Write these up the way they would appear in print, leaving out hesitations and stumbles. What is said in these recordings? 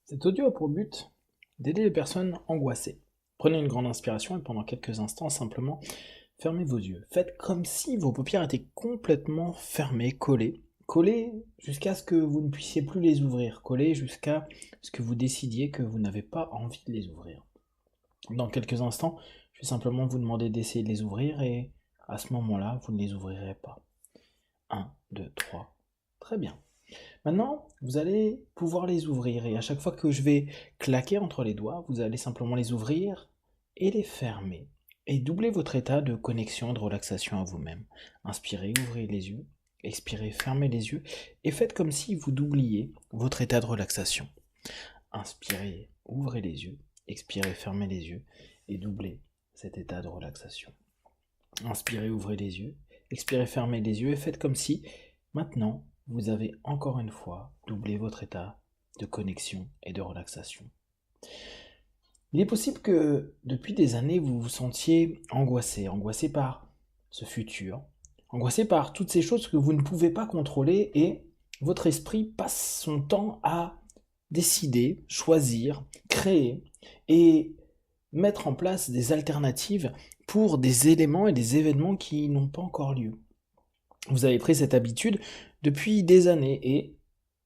Cet audio a pour but d'aider les personnes angoissées. Prenez une grande inspiration et pendant quelques instants, simplement, fermez vos yeux. Faites comme si vos paupières étaient complètement fermées, collées. Collées jusqu'à ce que vous ne puissiez plus les ouvrir. Collées jusqu'à ce que vous décidiez que vous n'avez pas envie de les ouvrir. Dans quelques instants, je vais simplement vous demander d'essayer de les ouvrir et à ce moment-là, vous ne les ouvrirez pas. 1, 2, 3. Très bien. Maintenant, vous allez pouvoir les ouvrir et à chaque fois que je vais claquer entre les doigts, vous allez simplement les ouvrir et les fermer. Et doublez votre état de connexion et de relaxation à vous-même. Inspirez, ouvrez les yeux. Expirez, fermez les yeux et faites comme si vous doubliez votre état de relaxation. Inspirez, ouvrez les yeux. Expirez, fermez les yeux et doublez cet état de relaxation. Inspirez, ouvrez les yeux. Expirez, fermez les yeux et faites comme si maintenant vous avez encore une fois doublé votre état de connexion et de relaxation. Il est possible que depuis des années vous vous sentiez angoissé par ce futur, angoissé par toutes ces choses que vous ne pouvez pas contrôler et votre esprit passe son temps à décider, choisir, créer et mettre en place des alternatives pour des éléments et des événements qui n'ont pas encore lieu. Vous avez pris cette habitude depuis des années et,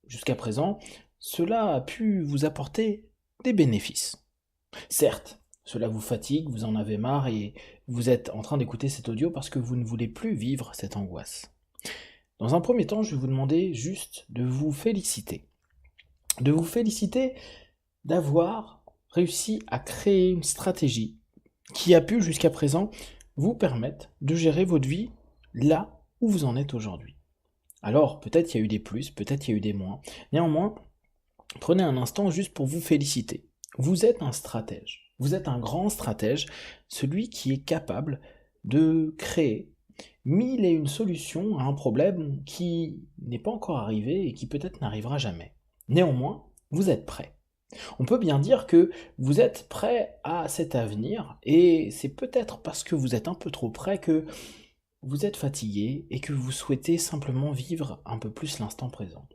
jusqu'à présent, cela a pu vous apporter des bénéfices. Certes, cela vous fatigue, vous en avez marre et vous êtes en train d'écouter cet audio parce que vous ne voulez plus vivre cette angoisse. Dans un premier temps, je vais vous demander juste de vous féliciter. De vous féliciter d'avoir réussi à créer une stratégie qui a pu jusqu'à présent vous permettre de gérer votre vie là où vous en êtes aujourd'hui. Alors, peut-être il y a eu des plus, peut-être il y a eu des moins. Néanmoins, prenez un instant juste pour vous féliciter. Vous êtes un stratège. Vous êtes un grand stratège, celui qui est capable de créer mille et une solutions à un problème qui n'est pas encore arrivé et qui peut-être n'arrivera jamais. Néanmoins, vous êtes prêt. On peut bien dire que vous êtes prêt à cet avenir et c'est peut-être parce que vous êtes un peu trop prêt que vous êtes fatigué et que vous souhaitez simplement vivre un peu plus l'instant présent.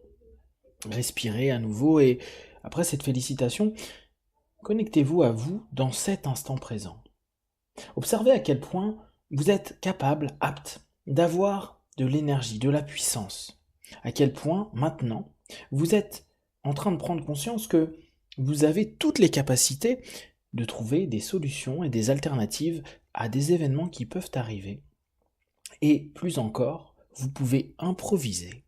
Respirez à nouveau et après cette félicitation, connectez-vous à vous dans cet instant présent. Observez à quel point vous êtes capable, apte, d'avoir de l'énergie, de la puissance. À quel point maintenant vous êtes en train de prendre conscience que vous avez toutes les capacités de trouver des solutions et des alternatives à des événements qui peuvent arriver. Et plus encore, vous pouvez improviser.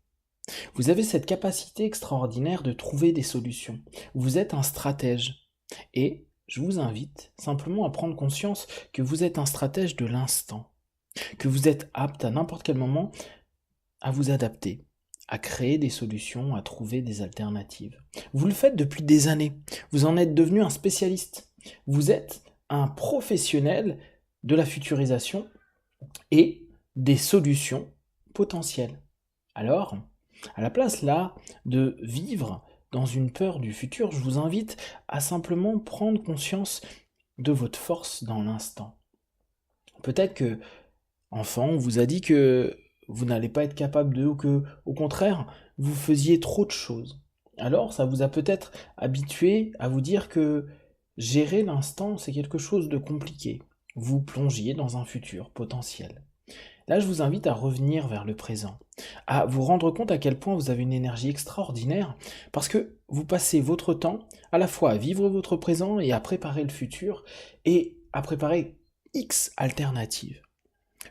Vous avez cette capacité extraordinaire de trouver des solutions. Vous êtes un stratège. Et je vous invite simplement à prendre conscience que vous êtes un stratège de l'instant. Que vous êtes apte à n'importe quel moment à vous adapter, à créer des solutions, à trouver des alternatives. Vous le faites depuis des années. Vous en êtes devenu un spécialiste. Vous êtes un professionnel de la futurisation et des solutions potentielles. Alors, à la place là de vivre dans une peur du futur, je vous invite à simplement prendre conscience de votre force dans l'instant. Peut-être que, enfant, on vous a dit que vous n'allez pas être capable de, ou que, au contraire, vous faisiez trop de choses. Alors, ça vous a peut-être habitué à vous dire que gérer l'instant, c'est quelque chose de compliqué. Vous plongiez dans un futur potentiel. Là, je vous invite à revenir vers le présent, à vous rendre compte à quel point vous avez une énergie extraordinaire, parce que vous passez votre temps à la fois à vivre votre présent et à préparer le futur, et à préparer X alternatives.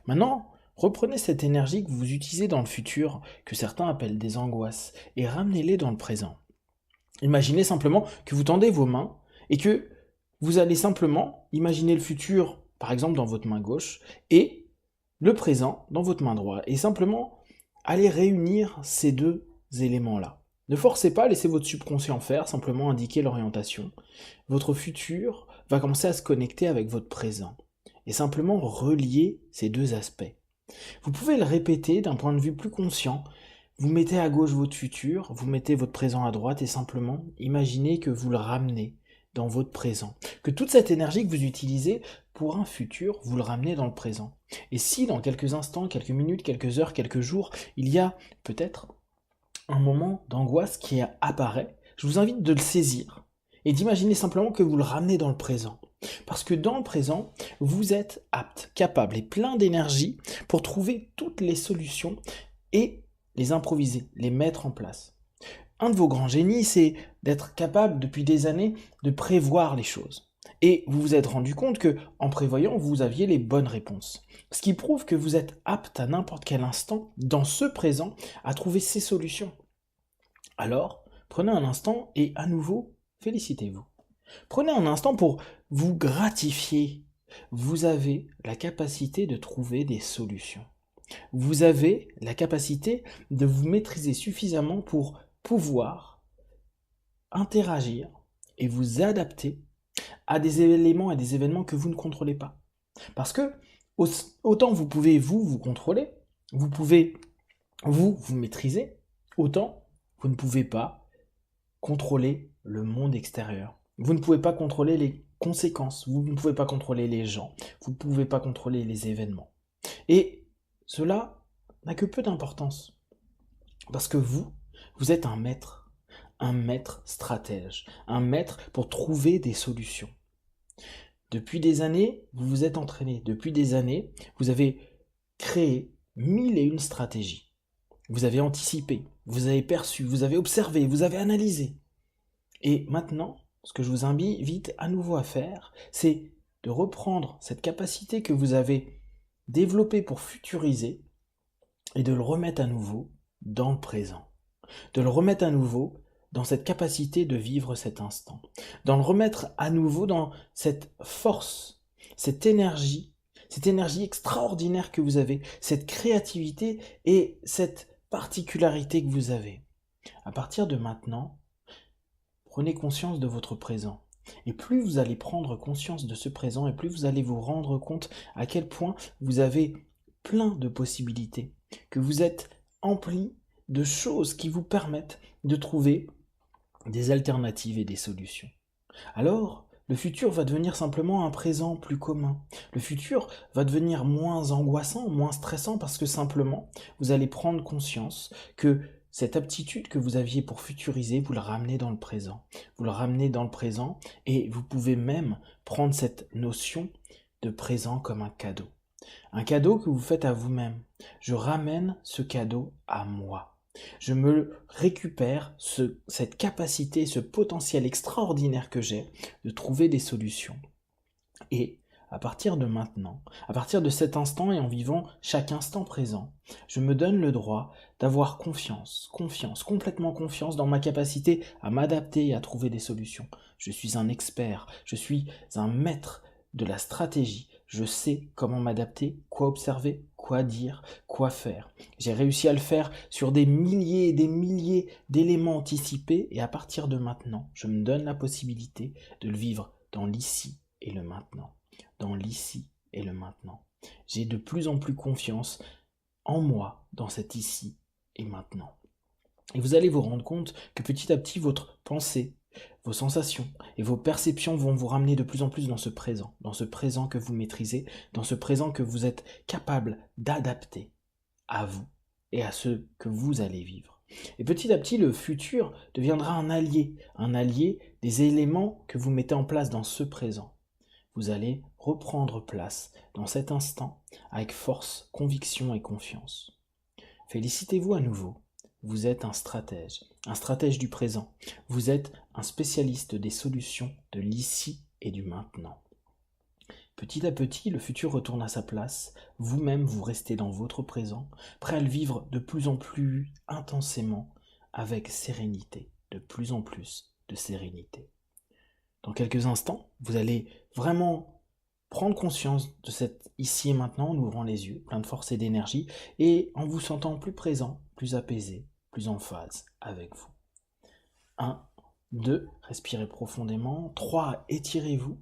Maintenant, reprenez cette énergie que vous utilisez dans le futur, que certains appellent des angoisses, et ramenez-les dans le présent. Imaginez simplement que vous tendez vos mains, et que vous allez simplement imaginer le futur, par exemple dans votre main gauche, et le présent dans votre main droite et simplement allez réunir ces deux éléments-là. Ne forcez pas, laissez votre subconscient faire, simplement indiquer l'orientation. Votre futur va commencer à se connecter avec votre présent et simplement relier ces deux aspects. Vous pouvez le répéter d'un point de vue plus conscient. Vous mettez à gauche votre futur, vous mettez votre présent à droite et simplement imaginez que vous le ramenez dans votre présent. Que toute cette énergie que vous utilisez pour un futur, vous le ramenez dans le présent. Et si dans quelques instants, quelques minutes, quelques heures, quelques jours, il y a peut-être un moment d'angoisse qui apparaît, je vous invite de le saisir et d'imaginer simplement que vous le ramenez dans le présent. Parce que dans le présent, vous êtes apte, capable et plein d'énergie pour trouver toutes les solutions et les improviser, les mettre en place. Un de vos grands génies, c'est d'être capable depuis des années de prévoir les choses. Et vous vous êtes rendu compte que, en prévoyant, vous aviez les bonnes réponses. Ce qui prouve que vous êtes apte à n'importe quel instant, dans ce présent, à trouver ces solutions. Alors, prenez un instant et à nouveau, félicitez-vous. Prenez un instant pour vous gratifier. Vous avez la capacité de trouver des solutions. Vous avez la capacité de vous maîtriser suffisamment pour pouvoir interagir et vous adapter à des éléments et des événements que vous ne contrôlez pas. Parce que autant vous pouvez vous contrôler, vous pouvez vous maîtriser, autant vous ne pouvez pas contrôler le monde extérieur. Vous ne pouvez pas contrôler les conséquences, vous ne pouvez pas contrôler les gens, vous ne pouvez pas contrôler les événements. Et cela n'a que peu d'importance. Parce que vous êtes un maître stratège, un maître pour trouver des solutions. Depuis des années, vous vous êtes entraîné. Depuis des années, vous avez créé 1001 stratégies. Vous avez anticipé, vous avez perçu, vous avez observé, vous avez analysé. Et maintenant, ce que je vous invite à nouveau à faire, c'est de reprendre cette capacité que vous avez développée pour futuriser et de le remettre à nouveau dans le présent. De le remettre à nouveau dans cette capacité de vivre cet instant. D'en le remettre à nouveau dans cette force, cette énergie extraordinaire que vous avez, cette créativité et cette particularité que vous avez. À partir de maintenant, prenez conscience de votre présent. Et plus vous allez prendre conscience de ce présent, et plus vous allez vous rendre compte à quel point vous avez plein de possibilités, que vous êtes empli de choses qui vous permettent de trouver des alternatives et des solutions. Alors, le futur va devenir simplement un présent plus commun. Le futur va devenir moins angoissant, moins stressant, parce que simplement, vous allez prendre conscience que cette aptitude que vous aviez pour futuriser, vous la ramenez dans le présent. Vous la ramenez dans le présent et vous pouvez même prendre cette notion de présent comme un cadeau. Un cadeau que vous faites à vous-même. Je ramène ce cadeau à moi. Je me récupère cette capacité, ce potentiel extraordinaire que j'ai de trouver des solutions. Et à partir de maintenant, à partir de cet instant et en vivant chaque instant présent, je me donne le droit d'avoir confiance, complètement confiance dans ma capacité à m'adapter et à trouver des solutions. Je suis un expert, je suis un maître de la stratégie. Je sais comment m'adapter, quoi observer, quoi dire, quoi faire. J'ai réussi à le faire sur des milliers et des milliers d'éléments anticipés et à partir de maintenant, je me donne la possibilité de le vivre dans l'ici et le maintenant. Dans l'ici et le maintenant. J'ai de plus en plus confiance en moi dans cet ici et maintenant. Et vous allez vous rendre compte que petit à petit, votre pensée, vos sensations et vos perceptions vont vous ramener de plus en plus dans ce présent que vous maîtrisez, dans ce présent que vous êtes capable d'adapter à vous et à ce que vous allez vivre. Et petit à petit, le futur deviendra un allié des éléments que vous mettez en place dans ce présent. Vous allez reprendre place dans cet instant avec force, conviction et confiance. Félicitez-vous à nouveau. Vous êtes un stratège du présent. Vous êtes un spécialiste des solutions de l'ici et du maintenant. Petit à petit, le futur retourne à sa place. Vous-même, vous restez dans votre présent, prêt à le vivre de plus en plus intensément, avec sérénité, de plus en plus de sérénité. Dans quelques instants, vous allez vraiment prendre conscience de cet ici et maintenant en ouvrant les yeux, plein de force et d'énergie, et en vous sentant plus présent, plus apaisé, plus en phase avec vous. 1, 2, respirez profondément. 3, étirez-vous.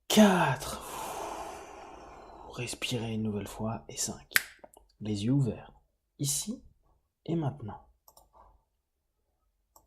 4, respirez une nouvelle fois. Et 5, les yeux ouverts, ici et maintenant.